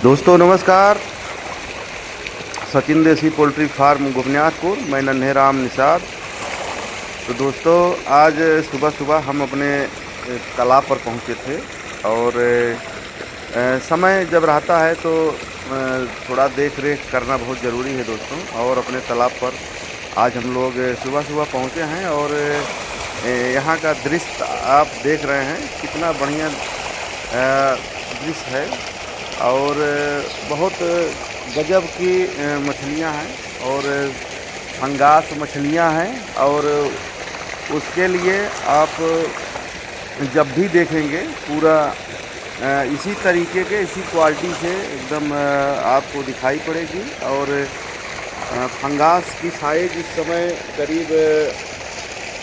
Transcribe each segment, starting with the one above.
दोस्तों नमस्कार। सचिन देसी पोल्ट्री फार्म गोपनीनाथपुर, मैं नन्हे राम निषाद। तो दोस्तों आज सुबह सुबह हम अपने तालाब पर पहुंचे थे और समय जब रहता है तो थोड़ा देख रेख करना बहुत ज़रूरी है दोस्तों। और अपने तालाब पर आज हम लोग सुबह सुबह पहुंचे हैं और यहाँ का दृश्य आप देख रहे हैं, कितना बढ़िया दृश्य है। और बहुत गजब की मछलियाँ हैं और फंगास मछलियाँ हैं। और उसके लिए आप जब भी देखेंगे पूरा इसी तरीके के, इसी क्वालिटी से एकदम आपको दिखाई पड़ेगी। और फंगास की साइज इस समय करीब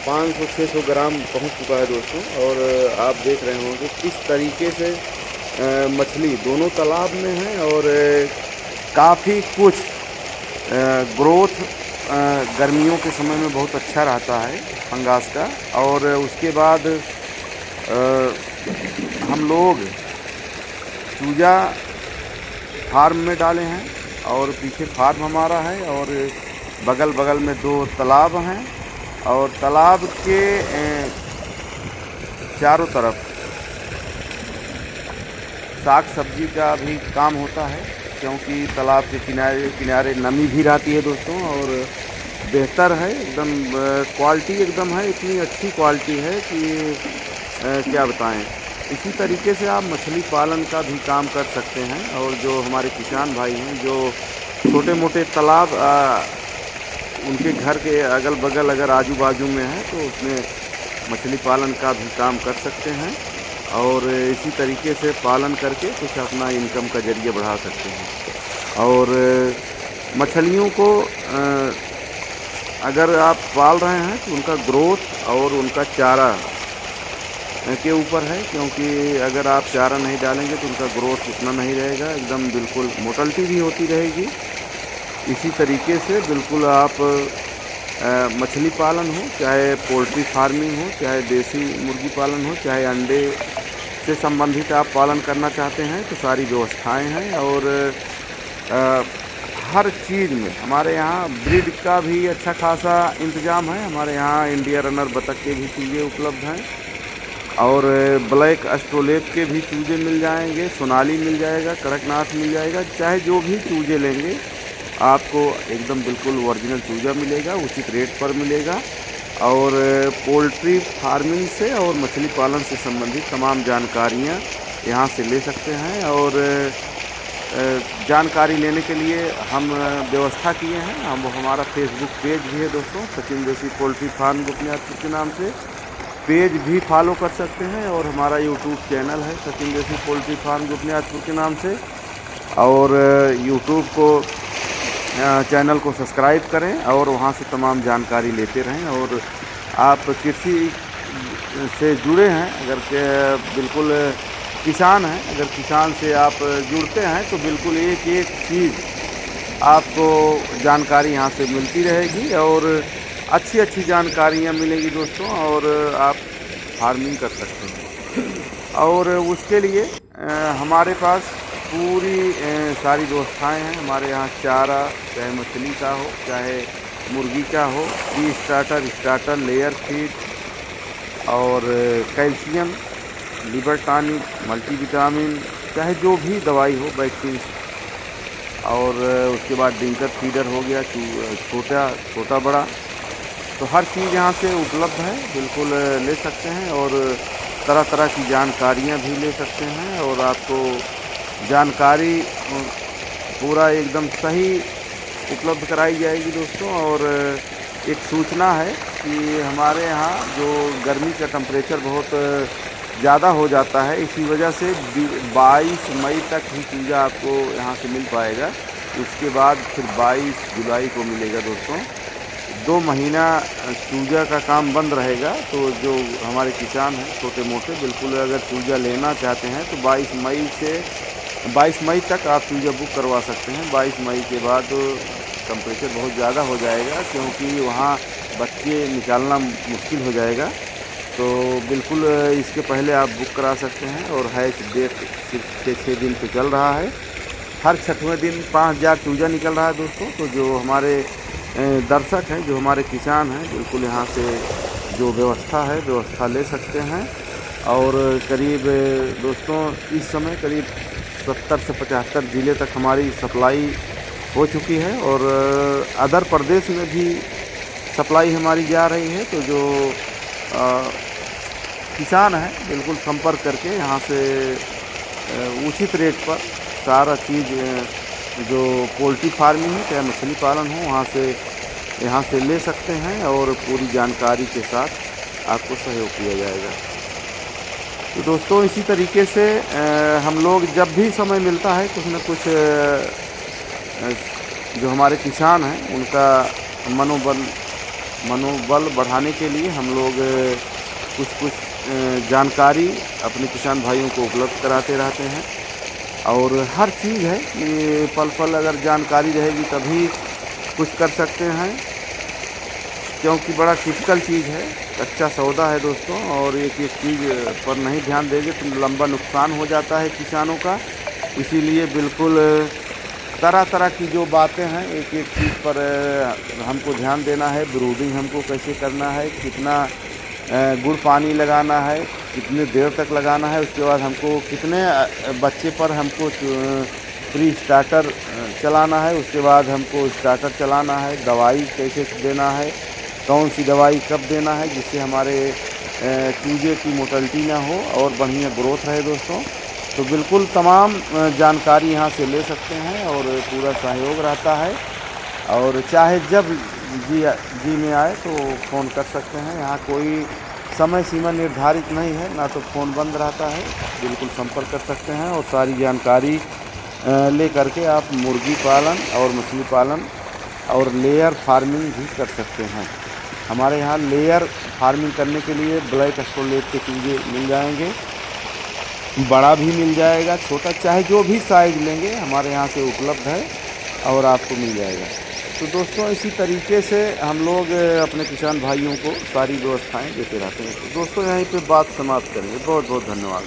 500-600 ग्राम पहुंच चुका है दोस्तों। और आप देख रहे होंगे किस तरीके से मछली दोनों तालाब में है। और काफ़ी कुछ ग्रोथ गर्मियों के समय में बहुत अच्छा रहता है फंगास का। और उसके बाद हम लोग चूजा फार्म में डाले हैं और पीछे फार्म हमारा है और बगल बगल में 2 तालाब हैं। और तालाब के चारों तरफ साग सब्जी का भी काम होता है, क्योंकि तालाब के किनारे किनारे नमी भी रहती है दोस्तों। और बेहतर है एकदम, क्वालिटी एकदम है, इतनी अच्छी क्वालिटी है कि क्या बताएं। इसी तरीके से आप मछली पालन का भी काम कर सकते हैं। और जो हमारे किसान भाई हैं जो छोटे मोटे तालाब उनके घर के अगल बगल अगर आजू बाजू में है तो उसमें मछली पालन का भी काम कर सकते हैं। और इसी तरीके से पालन करके कुछ अपना इनकम का ज़रिया बढ़ा सकते हैं। और मछलियों को अगर आप पाल रहे हैं तो उनका ग्रोथ और उनका चारा के ऊपर है, क्योंकि अगर आप चारा नहीं डालेंगे तो उनका ग्रोथ उतना नहीं रहेगा, एकदम बिल्कुल मोटलिटी भी होती रहेगी। इसी तरीके से बिल्कुल आप मछली पालन हो, चाहे पोल्ट्री फार्मिंग हो, चाहे देसी मुर्गी पालन हो, चाहे अंडे से संबंधित आप पालन करना चाहते हैं तो सारी व्यवस्थाएं हैं। और हर चीज़ में हमारे यहाँ ब्रीड का भी अच्छा खासा इंतज़ाम है। हमारे यहाँ इंडिया रनर बतख के भी चूजे उपलब्ध हैं और ब्लैक एस्ट्रोलेब के भी चूजे मिल जाएंगे, सोनाली मिल जाएगा, कड़कनाथ मिल जाएगा। चाहे जो भी चूजे लेंगे आपको एकदम बिल्कुल ओरिजिनल चूजा मिलेगा, उचित रेट पर मिलेगा। और पोल्ट्री फार्मिंग से और मछली पालन से संबंधित तमाम जानकारियाँ यहाँ से ले सकते हैं। और जानकारी लेने के लिए हम व्यवस्था किए हैं, हम हमारा फेसबुक पेज भी है दोस्तों, सचिन देसी पोल्ट्री फार्म गोपनीनाथपुर के नाम से पेज भी फॉलो कर सकते हैं। और हमारा यूट्यूब चैनल है सचिन देसी पोल्ट्री फार्म गोपनीनाथपुर के नाम से। और यूट्यूब को चैनल को सब्सक्राइब करें और वहाँ से तमाम जानकारी लेते रहें। और आप कृषि से जुड़े हैं, अगर के बिल्कुल किसान हैं, अगर किसान से आप जुड़ते हैं तो बिल्कुल एक एक चीज़ आपको जानकारी यहाँ से मिलती रहेगी और अच्छी अच्छी जानकारियाँ मिलेंगी दोस्तों। और आप फार्मिंग कर सकते हैं। और उसके लिए हमारे पास पूरी सारी व्यवस्थाएं हैं। हमारे यहाँ चारा, चाहे मछली का हो, चाहे मुर्गी का हो, pre starter, starter, layer feed और कैल्शियम, लिवर टॉनिक, मल्टीविटामिन, चाहे जो भी दवाई हो, वैक्सीन। और उसके बाद डिंकर फीडर हो गया, छोटा बड़ा, तो हर चीज़ यहाँ से उपलब्ध है, बिल्कुल ले सकते हैं। और तरह तरह की जानकारियाँ भी ले सकते हैं। और आपको जानकारी पूरा एकदम सही उपलब्ध कराई जाएगी दोस्तों। और एक सूचना है कि हमारे यहाँ जो गर्मी का टेम्परेचर बहुत ज़्यादा हो जाता है, इसी वजह से 22 मई तक ही चूजा आपको यहाँ से मिल पाएगा। उसके बाद फिर 22 जुलाई को मिलेगा दोस्तों। 2 महीना चूजा का काम बंद रहेगा। तो जो हमारे किसान हैं छोटे मोटे, बिल्कुल अगर चूजा लेना चाहते हैं तो 22 मई तक आप चूजा बुक करवा सकते हैं। 22 मई के बाद टेम्परेचर बहुत ज़्यादा हो जाएगा, क्योंकि वहाँ बच्चे निकालना मुश्किल हो जाएगा। तो बिल्कुल इसके पहले आप बुक करा सकते हैं। और हैच डेट सिर्फ 6 दिन पे चल रहा है। हर 6वें दिन 5000 चूजा निकल रहा है दोस्तों। तो जो हमारे दर्शक हैं, जो हमारे किसान हैं, बिल्कुल यहाँ से जो व्यवस्था ले सकते हैं। और करीब दोस्तों इस समय करीब 70 से 75 ज़िले तक हमारी सप्लाई हो चुकी है और अदर प्रदेश में भी सप्लाई हमारी जा रही है। तो जो किसान हैं बिल्कुल संपर्क करके यहाँ से उचित रेट पर सारा चीज़ जो पोल्ट्री फार्मिंग है चाहे मछली पालन हो यहाँ से ले सकते हैं और पूरी जानकारी के साथ आपको सहयोग किया जाएगा। तो दोस्तों इसी तरीके से हम लोग जब भी समय मिलता है कुछ न कुछ जो हमारे किसान हैं उनका मनोबल बढ़ाने के लिए हम लोग कुछ जानकारी अपने किसान भाइयों को उपलब्ध कराते रहते हैं। और हर चीज़ है कि पल अगर जानकारी रहेगी तभी कुछ कर सकते हैं, क्योंकि बड़ा टिपिकल चीज़ है, कच्चा सौदा है दोस्तों। और एक चीज़ पर नहीं ध्यान देंगे तो लंबा नुकसान हो जाता है किसानों का। इसीलिए बिल्कुल तरह की जो बातें हैं एक चीज़ पर हमको ध्यान देना है। ब्रूडिंग हमको कैसे करना है, कितना गुड़ पानी लगाना है, कितने देर तक लगाना है, उसके बाद हमको कितने बच्चे पर हमको प्री स्टार्टर चलाना है, उसके बाद हमको स्टार्टर चलाना है, दवाई कैसे देना है, कौन सी दवाई कब देना है जिससे हमारे चूजे की मोर्टेलिटी ना हो और बढ़िया ग्रोथ रहे दोस्तों। तो बिल्कुल तमाम जानकारी यहाँ से ले सकते हैं और पूरा सहयोग रहता है। और चाहे जब जी में आए तो फ़ोन कर सकते हैं। यहाँ कोई समय सीमा निर्धारित नहीं है, ना तो फ़ोन बंद रहता है, बिल्कुल संपर्क कर सकते हैं और सारी जानकारी ले करके आप मुर्गी पालन और मछली पालन और लेयर फार्मिंग भी कर सकते हैं। हमारे यहाँ लेयर फार्मिंग करने के लिए ब्लैक एस्ट्रोलेट के चूजे मिल जाएंगे, बड़ा भी मिल जाएगा, छोटा चाहे जो भी साइज़ लेंगे हमारे यहाँ से उपलब्ध है और आपको मिल जाएगा। तो दोस्तों इसी तरीके से हम लोग अपने किसान भाइयों को सारी व्यवस्थाएं देते रहते हैं। तो दोस्तों यहीं पे बात समाप्त करेंगे। बहुत बहुत धन्यवाद।